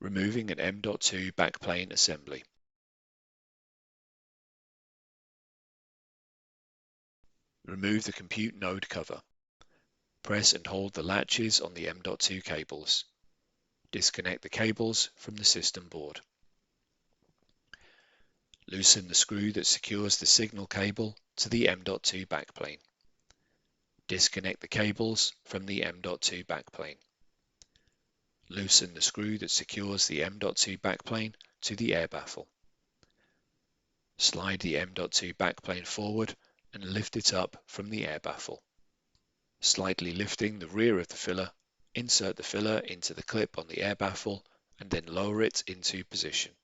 Removing an M.2 backplane assembly. Remove the compute node cover. Press and hold the latches on the M.2 cables. Disconnect the cables from the system board. Loosen the screw that secures the signal cable to the M.2 backplane. Disconnect the cables from the M.2 backplane. Loosen the screw that secures the M.2 backplane to the air baffle. Slide the M.2 backplane forward and lift it up from the air baffle. Slightly lifting the rear of the filler, insert the filler into the clip on the air baffle and then lower it into position.